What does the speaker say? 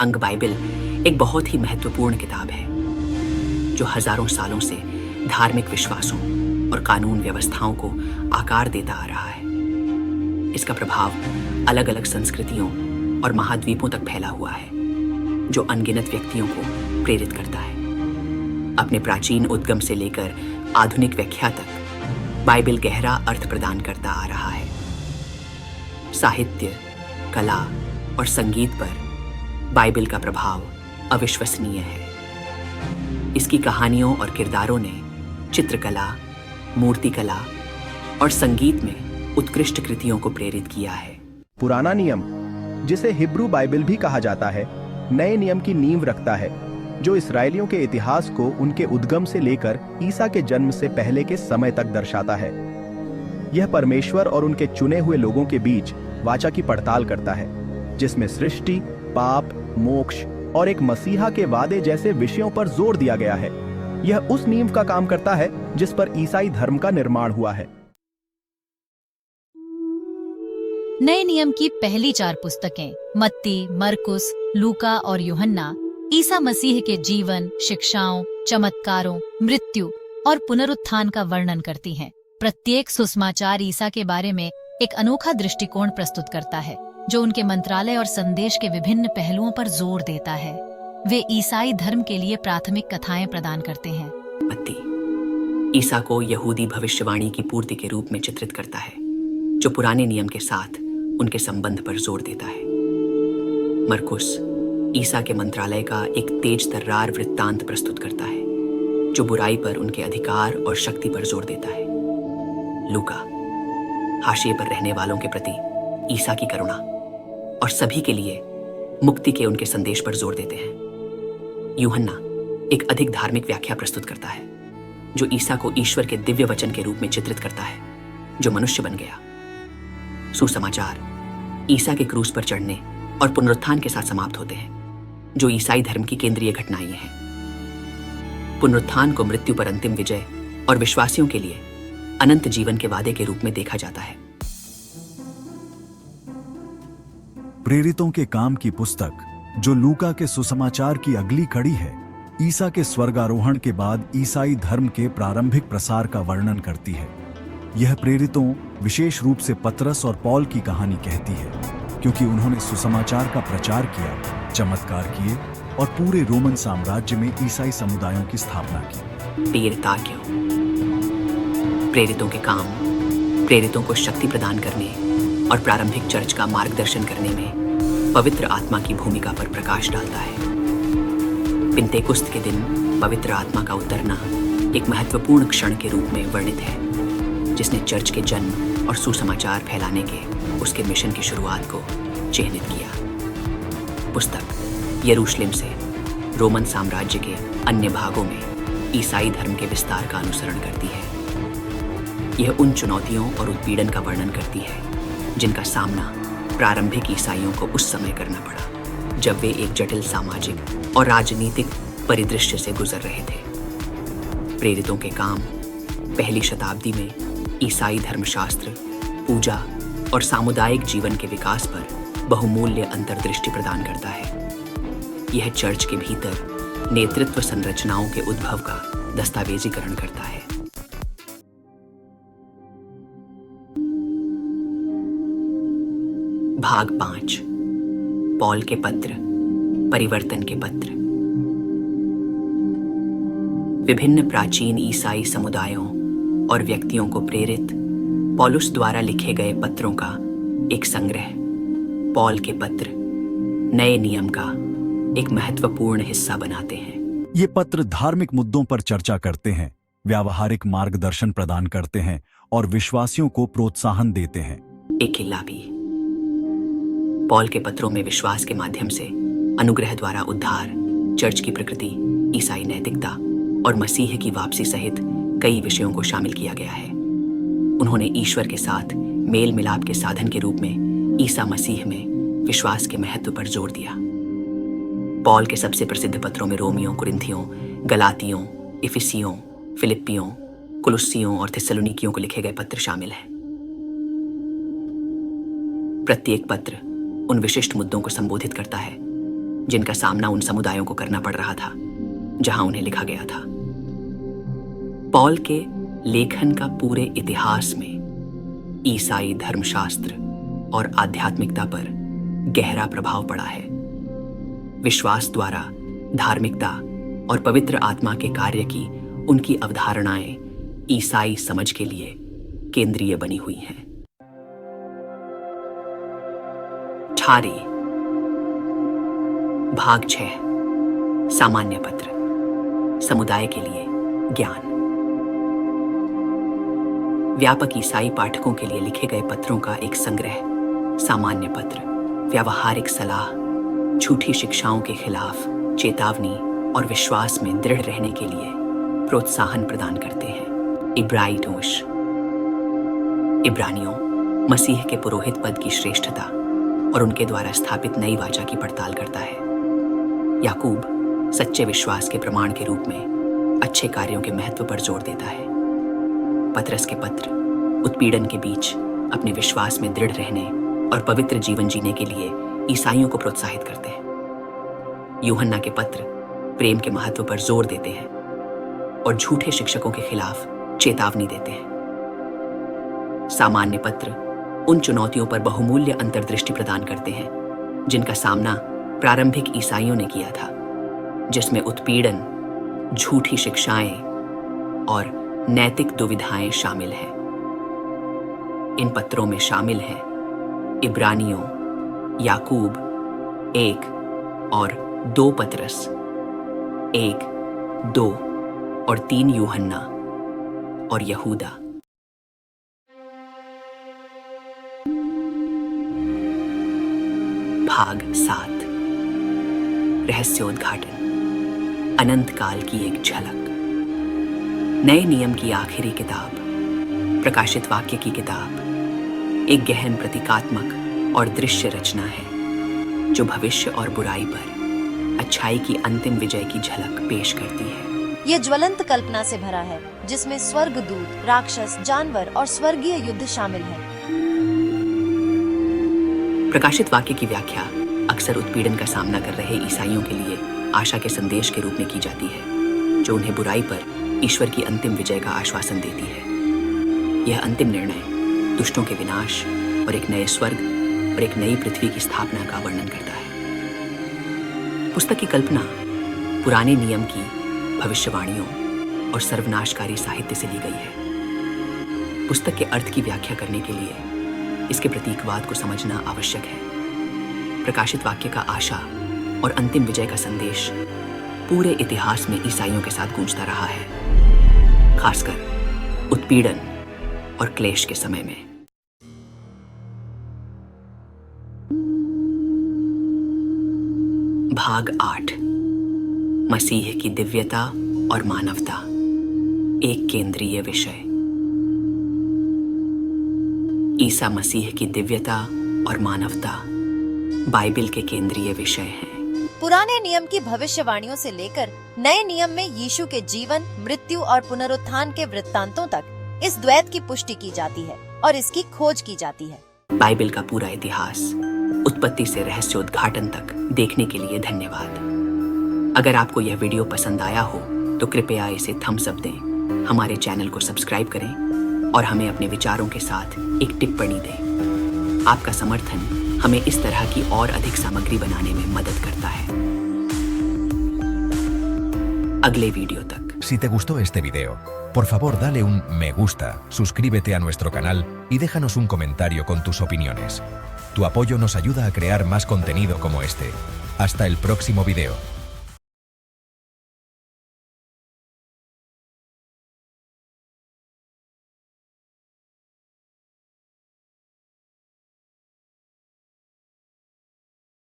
अंग बाइबल एक बहुत ही महत्वपूर्ण किताब है जो हजारों सालों से धार्मिक विश्वासों और कानून व्यवस्थाओं को आकार देता आ रहा है। इसका प्रभाव अलग अलग संस्कृतियों और महाद्वीपों तक फैला हुआ है, जो अनगिनत व्यक्तियों को प्रेरित करता है। अपने प्राचीन उद्गम से लेकर आधुनिक व्याख्या तक बाइबल गहरा अर्थ प्रदान करता आ रहा है। साहित्य, कला और संगीत पर बाइबल का प्रभाव अविश्वसनीय है। इसकी कहानियों और किरदारों ने चित्रकला, मूर्तिकला और संगीत में उत्कृष्ट कृतियों को प्रेरित किया है। पुराना नियम, जिसे हिब्रू बाइबल भी कहा जाता है, नए नियम की नींव रखता है, जो इसराइलियों के इतिहास को उनके उद्गम से लेकर ईसा के जन्म से पहले के समय तक दर्शाता है। यह परमेश्वर और उनके चुने हुए लोगों के बीच वाचा की पड़ताल करता है, जिसमें सृष्टि, पाप, मोक्ष और एक मसीहा के वादे जैसे विषयों पर जोर दिया गया है। यह उस नींव का काम करता है जिस पर ईसाई धर्म का निर्माण हुआ है। नए नियम की पहली 4 पुस्तकें मत्ती, मरकुस, लूका और यूहन्ना ईसा मसीह के जीवन, शिक्षाओं, चमत्कारों, मृत्यु और पुनरुत्थान का वर्णन करती हैं। प्रत्येक सुसमाचार ईसा के बारे में एक अनोखा दृष्टिकोण प्रस्तुत करता है, जो उनके मंत्रालय और संदेश के विभिन्न पहलुओं पर जोर देता है। वे ईसाई धर्म के लिए प्राथमिक कथाएं प्रदान करते हैं। मत्ती ईसा को यहूदी भविष्यवाणी की पूर्ति के रूप में चित्रित करता है, जो पुराने नियम के साथ उनके संबंध पर जोर देता है। मरकुस ईसा के मंत्रालय का एक तेज तर्रार वृत्तांत प्रस्तुत करता है, जो बुराई पर उनके अधिकार और शक्ति पर जोर देता है। लूका हाशिए पर रहने वालों के प्रति ईसा की करुणा और सभी के लिए मुक्ति के उनके संदेश पर जोर देते हैं। यूहन्ना एक अधिक धार्मिक व्याख्या प्रस्तुत करता है, जो ईसा को ईश्वर के दिव्य वचन के रूप में चित्रित करता है, जो मनुष्य बन गया। सुसमाचार ईसा के क्रूस पर चढ़ने और पुनरुत्थान के साथ समाप्त होते हैं, जो ईसाई धर्म की केंद्रीय घटनाएं हैं। पुनरुत्थान को मृत्यु पर अंतिम विजय और विश्वासियों के लिए अनंत जीवन के वादे के रूप में देखा जाता है। प्रेरितों के काम की पुस्तक, जो लूका के सुसमाचार की अगली कड़ी है, ईसा के स्वर्गारोहण के बाद ईसाई धर्म के प्रारंभिक प्रसार का वर्णन करती है। यह प्रेरितों, विशेष रूप से पतरस और पौल की कहानी कहती है, क्योंकि उन्होंने सुसमाचार का प्रचार किया, चमत्कार किए और पूरे रोमन साम्राज्य में ईसाई समुदायों की स्थापना की। पीरता क्यों? प्रेरितों के काम प्रेरितों को शक्ति प्रदान करने और प्रारंभिक चर्च का मार्गदर्शन करने में पवित्र आत्मा की भूमिका पर प्रकाश डालता है। पिंतेकुस्त के दिन पवित्र आत्मा का उतरना एक महत्वपूर्ण क्षण के रूप में वर्णित है, जिसने चर्च के जन्म और सुसमाचार फैलाने के उसके मिशन की शुरुआत को चिह्नित किया। पुस्तक यरूशलेम से रोमन साम्राज्य के अन्य भागों में ईसाई धर्म के विस्तार का अनुसरण करती है। यह उन चुनौतियों और उत्पीड़न का वर्णन करती है जिनका सामना प्रारंभिक ईसाइयों को उस समय करना पड़ा, जब वे एक जटिल सामाजिक और राजनीतिक परिदृश्य से गुजर रहे थे। प्रेरितों के काम पहली शताब्दी में ईसाई धर्मशास्त्र, पूजा और सामुदायिक जीवन के विकास पर बहुमूल्य अंतर्दृष्टि प्रदान करता है। यह चर्च के भीतर नेतृत्व संरचनाओं के उद्भव का दस्तावेजीकरण करता है। भाग 5 पौल के पत्र, परिवर्तन के पत्र। विभिन्न प्राचीन ईसाई समुदायों और व्यक्तियों को प्रेरित पौलुस द्वारा लिखे गए पत्रों का एक संग्रह। पौल के पत्र नए नियम का एक महत्वपूर्ण हिस्सा बनाते हैं। ये पत्र धार्मिक मुद्दों पर चर्चा करते हैं, व्यावहारिक मार्गदर्शन प्रदान करते हैं और विश्वासियों को प्रोत्साहन देते हैं। एक हिल्ला भी। पौल के पत्रों में विश्वास के माध्यम से अनुग्रह द्वारा उद्धार, चर्च की प्रकृति, ईसाई नैतिकता और मसीह की वापसी सहित कई विषयों को शामिल किया गया है। उन्होंने ईश्वर के साथ मेल मिलाप के साधन के रूप में ईसा मसीह में विश्वास के महत्व पर जोर दिया। पौल के सबसे प्रसिद्ध पत्रों में रोमियों, कुरिन्थियों, गलातियों, इफिसियों, फिलिप्पियों, कुलुस्सियों और थिस्सलुनीकियों को लिखे गए पत्र शामिल हैं। प्रत्येक पत्र उन विशिष्ट मुद्दों को संबोधित करता है जिनका सामना उन समुदायों को करना पड़ रहा था जहां उन्हें लिखा गया था। पॉल के लेखन का पूरे इतिहास में ईसाई धर्मशास्त्र और आध्यात्मिकता पर गहरा प्रभाव पड़ा है। विश्वास द्वारा धार्मिकता और पवित्र आत्मा के कार्य की उनकी अवधारणाएं ईसाई समझ के लिए केंद्रीय बनी हुई हैं। ठारी भाग 6 सामान्य पत्र, समुदाय के लिए ज्ञान। व्यापक ईसाई पाठकों के लिए लिखे गए पत्रों का एक संग्रह। सामान्य पत्र व्यावहारिक सलाह, झूठी शिक्षाओं के खिलाफ चेतावनी और विश्वास में दृढ़ रहने के लिए प्रोत्साहन प्रदान करते हैं। इब्रानियों मसीह के पुरोहित पद की श्रेष्ठता और उनके द्वारा स्थापित नई वाचा की पड़ताल करता है। याकूब सच्चे विश्वास के प्रमाण के रूप में अच्छे कार्यों के महत्व पर जोर देता है। पतरस के पत्र उत्पीड़न के बीच अपने विश्वास में दृढ़ रहने और पवित्र जीवन जीने के लिए ईसाइयों को प्रोत्साहित करते हैं। यूहन्ना के पत्र प्रेम के महत्व पर जोर देते हैं और झूठे शिक्षकों के खिलाफ चेतावनी देते हैं। सामान्य पत्र उन चुनौतियों पर बहुमूल्य अंतर्दृष्टि प्रदान करते हैं जिनका सामना प्रारंभिक ईसाइयों ने किया था, जिसमें उत्पीड़न, झूठी शिक्षाएं और नैतिक दुविधाएं शामिल हैं। इन पत्रों में शामिल हैं इब्रानियों, याकूब 1 और 2 पतरस 1, 2 और 3 यूहन्ना और यहूदा। भाग 7 रहस्योद्घाटन, अनंत काल की एक झलक। नए नियम की आखिरी किताब, प्रकाशित वाक्य की किताब, एक गहन प्रतीकात्मक और दृश्य रचना है जो भविष्य और बुराई पर अच्छाई की अंतिम विजय की झलक पेश करती है। ये ज्वलंत कल्पना से भरा है जिसमें स्वर्गदूत, राक्षस, जानवर और स्वर्गीय युद्ध शामिल हैं। प्रकाशित वाक्य की व्याख्या अक्सर उत्पीड़न का सामना कर रहे ईसाइयों के लिए आशा के संदेश के रूप में की जाती है, जो उन्हें बुराई पर ईश्वर की अंतिम विजय का आश्वासन देती है। यह अंतिम निर्णय दुष्टों के विनाश और एक नए स्वर्ग और एक नई पृथ्वी की स्थापना का वर्णन करता है। पुस्तक की कल्पना पुराने नियम की भविष्यवाणियों और सर्वनाशकारी साहित्य से ली गई है। पुस्तक के अर्थ की व्याख्या करने के लिए इसके प्रतीकवाद को समझना आवश्यक है। प्रकाशित वाक्य का आशा और अंतिम विजय का संदेश पूरे इतिहास में ईसाइयों के साथ गूंजता रहा है, खासकर उत्पीड़न और क्लेश के समय में। भाग 8 मसीह की दिव्यता और मानवता, एक केंद्रीय विषय। ईसा मसीह की दिव्यता और मानवता बाइबल के केंद्रीय विषय हैं। पुराने नियम की भविष्यवाणियों से लेकर नए नियम में यीशु के जीवन, मृत्यु और पुनरुत्थान के वृत्तांतों तक इस द्वैत की पुष्टि की जाती है और इसकी खोज की जाती है। बाइबल का पूरा इतिहास उत्पत्ति से रहस्योद्घाटन तक देखने के लिए धन्यवाद। अगर आपको यह वीडियो पसंद आया हो तो कृपया इसे थम्स अप दें, हमारे चैनल को सब्सक्राइब करें और हमें अपने विचारों के साथ एक टिप्पणी दें। आपका समर्थन हमें इस तरह की और अधिक सामग्री बनाने में मदद करता है। अगले वीडियो तक। Si te gustó este video, por favor dale un me gusta, suscríbete a nuestro canal y déjanos un comentario con tus opiniones. Tu apoyo nos ayuda a crear más contenido como este. Hasta el próximo video.